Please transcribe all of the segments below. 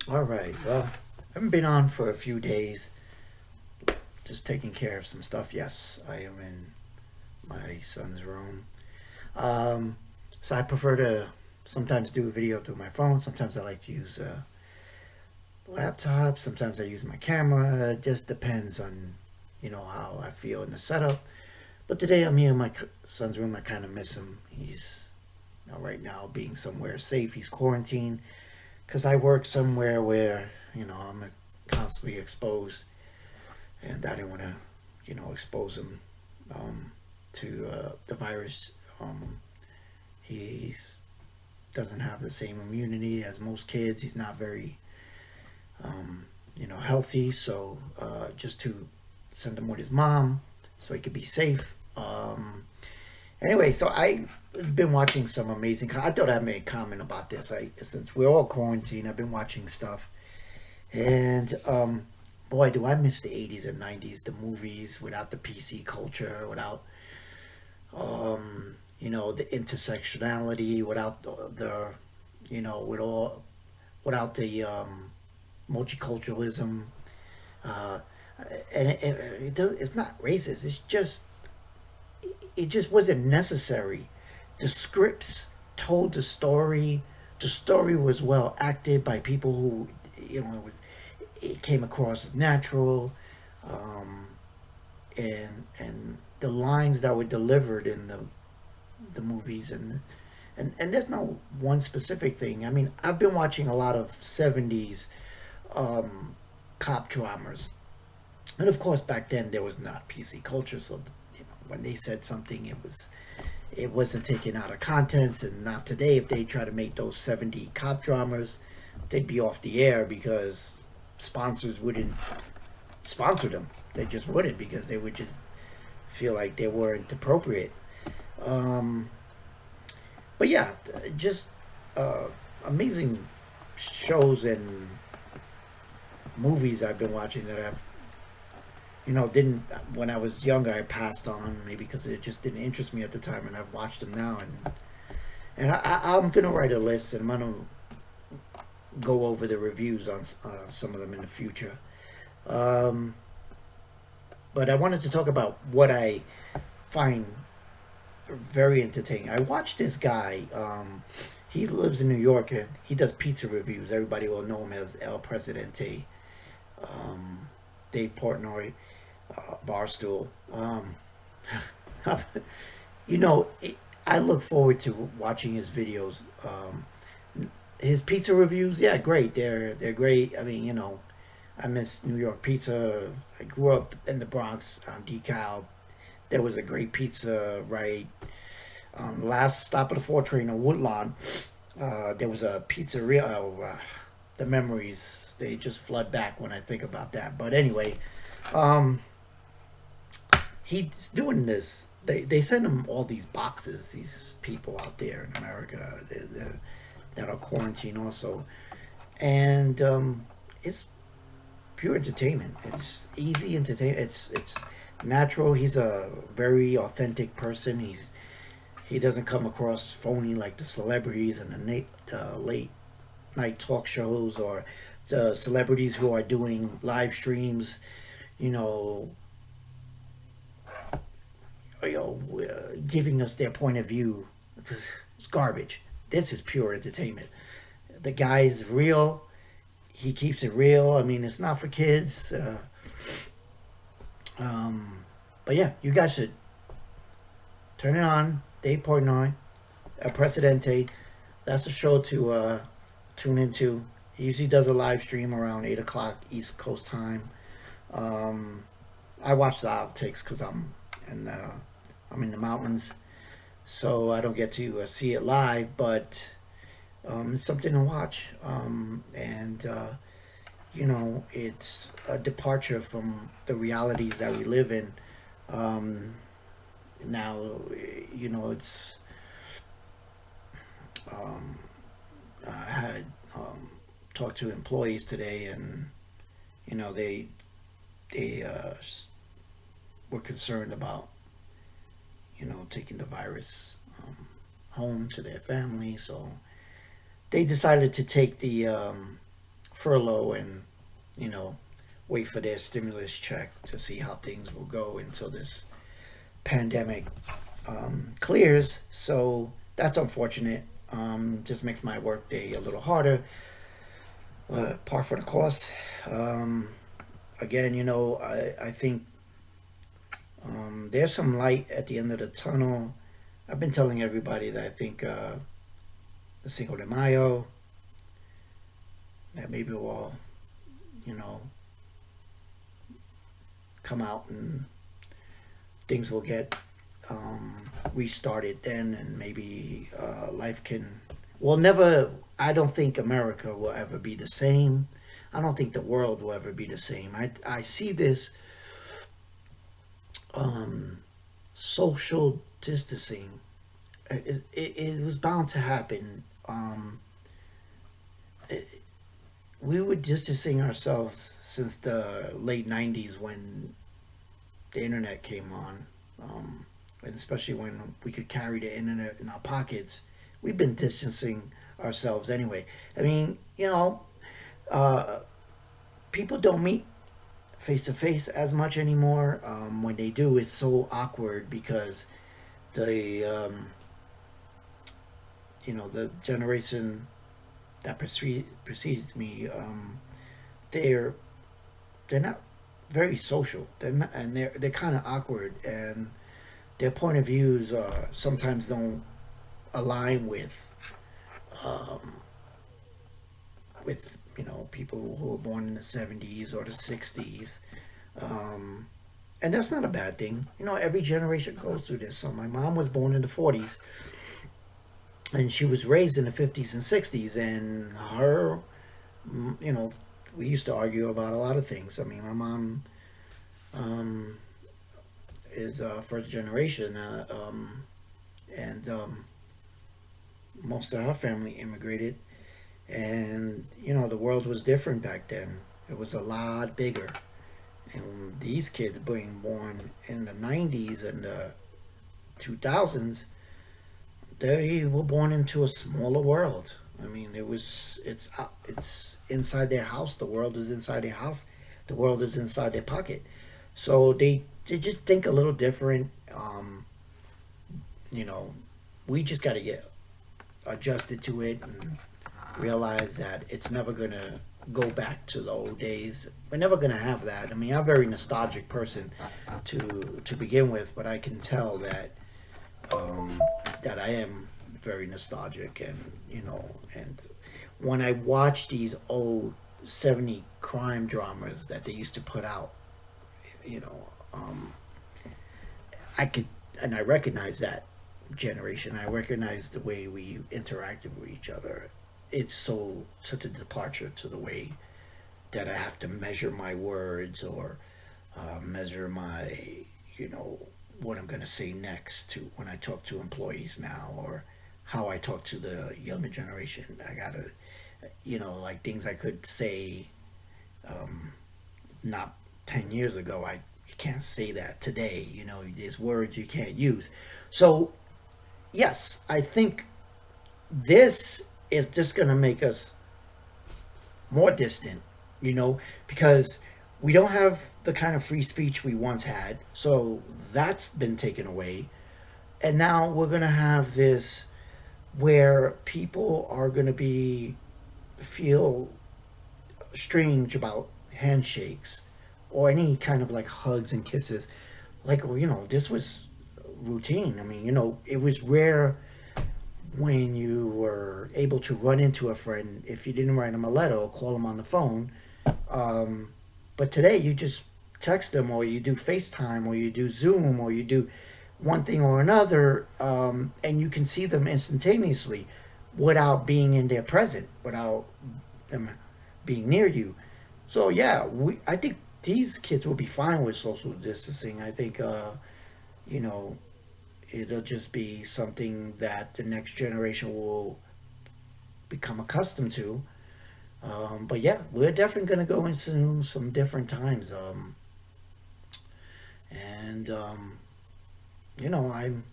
All right. Well, I haven't been on for a few days. Just taking care of some stuff. Yes, I am in my son's room. Um, so I prefer to sometimes do a video through my phone. Sometimes I like to use a laptop. Sometimes I use my camera. It just depends on, how I feel in the setup. But today I'm here in my son's room. I kind of miss him. He's right now being somewhere safe. He's quarantined because I work somewhere where I'm constantly exposed, and I didn't want to expose him um, to the virus. He doesn't have the same immunity as most kids. He's not very healthy. So just to send him with his mom so he could be safe. Anyway, so I've been watching some amazing. I thought I made a comment about this. Since we're all quarantined, I've been watching stuff, and boy, do I miss the '80s and '90s, the movies without the PC culture, without the intersectionality, without the with all without the multiculturalism, uh, and it's not racist. It just wasn't necessary. The scripts told the story. The story was well acted by people who, it came across as natural, um, and the lines that were delivered in the movies and there's no one specific thing. I mean, I've been watching a lot of '70s um, cop dramas, and of course back then there was not PC culture, so when they said something, it wasn't taken out of context. And not today. If they try to make those '70s cop dramas, they'd be off the air because sponsors wouldn't sponsor them. They just wouldn't, because they would just feel like they weren't appropriate. Um, but yeah, just uh, amazing shows and movies I've been watching that I've didn't, when I was younger, I passed on, maybe because it just didn't interest me at the time, and I've watched them now, and I'm gonna write a list, and I'm gonna go over the reviews on some of them in the future. Um, but I wanted to talk about what I find very entertaining. I watched this guy. He lives in New York, and he does pizza reviews. Everybody will know him as El Presidente. Um, Dave Portnoy, Barstool. you know, it, I look forward to watching his videos. His pizza reviews, yeah, great. They're great. I mean, I miss New York pizza. I grew up in the Bronx on DeKalb. There was a great pizza right last stop of the 4 train on Woodlawn. There was a pizzeria. The memories, they just flood back when I think about that. But anyway, um, he's doing this. They send him all these boxes. These people out there in America that are quarantined also, and it's pure entertainment. It's easy entertainment. It's natural. He's a very authentic person. He doesn't come across phony like the celebrities and the late night talk shows, or the celebrities who are doing live streams. You know, giving us their point of view. It's garbage. This is pure entertainment. The guy's real. He keeps it real. I mean, it's not for kids. Um, but yeah, you guys should turn it on. Dave Portnoy, Presidente. That's the show to tune into. He usually does a live stream around 8 o'clock East Coast time. Um, I watch the outtakes because in uh, I'm in the mountains, so I don't get to see it live. But it's something to watch, and it's a departure from the realities that we live in. Um, Now, it's um, I had talked to employees today, and they were concerned about taking the virus home to their family, so they decided to take the furlough and, you know, wait for their stimulus check to see how things will go until this pandemic clears. So that's unfortunate. Just makes my workday a little harder. Par for the course. Um, Again, I think there's some light at the end of the tunnel. I've been telling everybody that I think the Cinco de Mayo, that maybe will, you know, come out and things will get restarted then, and maybe life can. Well, never. I don't think America will ever be the same. I don't think the world will ever be the same. I see this um, social distancing. It was bound to happen. It, we were distancing ourselves since the late '90s when the internet came on, and especially when we could carry the internet in our pockets. We've been distancing ourselves anyway. I mean, uh, people don't meet face to face as much anymore. When they do, it's so awkward because the the generation that precedes me, they're they're not very social. They're not, and they're kind of awkward, and their point of views sometimes don't align um, with people who were born in the '70s or the '60s. Um, and that's not a bad thing. Every generation goes through this. So my mom was born in the '40s, and she was raised in the '50s and '60s, and her, you know, we used to argue about a lot of things. I mean, my mom um, is first generation, and most of her family immigrated, and the world was different back then. It was a lot bigger, and these kids being born in the '90s and the 2000s, they were born into a smaller world. I mean, it's inside their house. The world is inside their house. The world is inside their pocket. So they just think a little different. You know, we just got to get adjusted to it and realize that it's never gonna go back to the old days. We're never gonna have that. I mean, I'm a very nostalgic person to begin with, but I can tell um, that I am very nostalgic, and and when I watch these old '70 crime dramas that they used to put out, you know, um, I could and I recognize that generation. I recognize the way we interacted with each other. It's such a departure to the way that I have to measure my words or measure my you know what I'm going to say next to when I talk to employees now, or how I talk to the younger generation. I gotta, like things I could say um, not 10 years ago. I You can't say that today. There's words you can't use. So yes, I think this is just going to make us more distant, because we don't have the kind of free speech we once had. So that's been taken away. And now we're going to have this where people are going to be feel strange about handshakes or any kind of like hugs and kisses. Like, well, this was routine. I mean, it was rare when you were able to run into a friend if you didn't write them a letter or call them on the phone. Um, but today you just text them, or you do FaceTime, or you do Zoom, or you do one thing or another, and you can see them instantaneously without being in their present, without them being near you. So yeah, I think these kids will be fine with social distancing. I think you know it'll just be something that the next generation will become accustomed to. But yeah, we're definitely going to go into some different times. And you know, I'm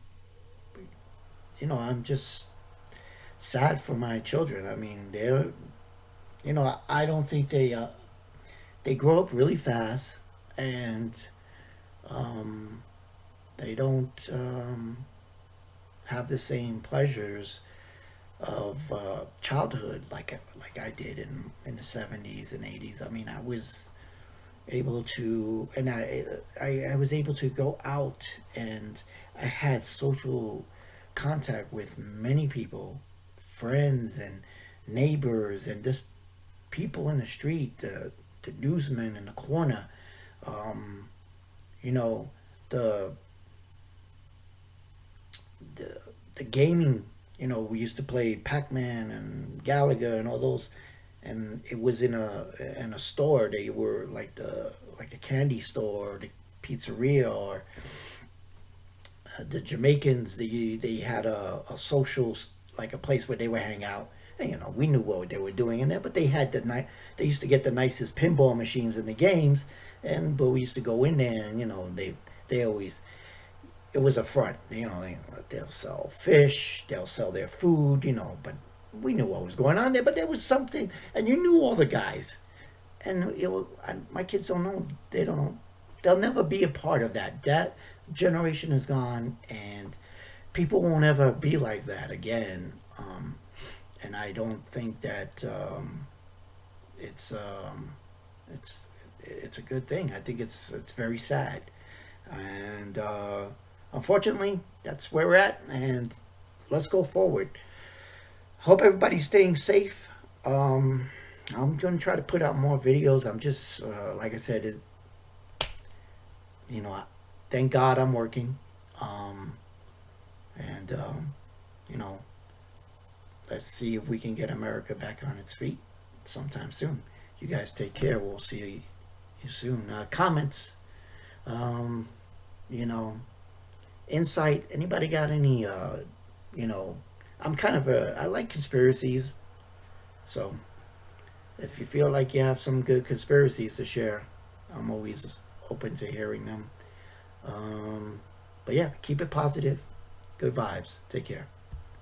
I'm just sad for my children. I mean, they're I don't think they grow up really fast, and um, they don't have the same pleasures of childhood like I did in the 70s and 80s. I mean, I was able to, and I was able to go out, and I had social contact with many people, friends and neighbors, and just people in the street, the newsmen in the corner, um, you know, the the the gaming. We used to play Pac-Man and Galaga and all those, and it was in a store. They were like the candy store, the pizzeria, or the Jamaicans. They had a social, like a place where they would hang out. And, we knew what they were doing in there, but they had they used to get the nicest pinball machines in the games, but we used to go in there, and they always, it was a front. They'll sell fish, they'll sell their food, but we knew what was going on there. But there was something, and you knew all the guys, and my kids don't know. They don't know. They'll never be a part of that. That generation is gone, and people won't ever be like that again. And I don't think that it's it's it's a good thing. I think it's very sad, and unfortunately, that's where we're at. And let's go forward. Hope everybody's staying safe. I'm gonna try to put out more videos. I'm just like I said, you know, I, thank God I'm working, um, and you know, let's see if we can get America back on its feet sometime soon. You guys take care. We'll see you soon. Comments, um, you know, insight. Anybody got any? You know, I like conspiracies. So if you feel like you have some good conspiracies to share, I'm always open to hearing them. Um, but yeah, keep it positive. Good vibes. Take care.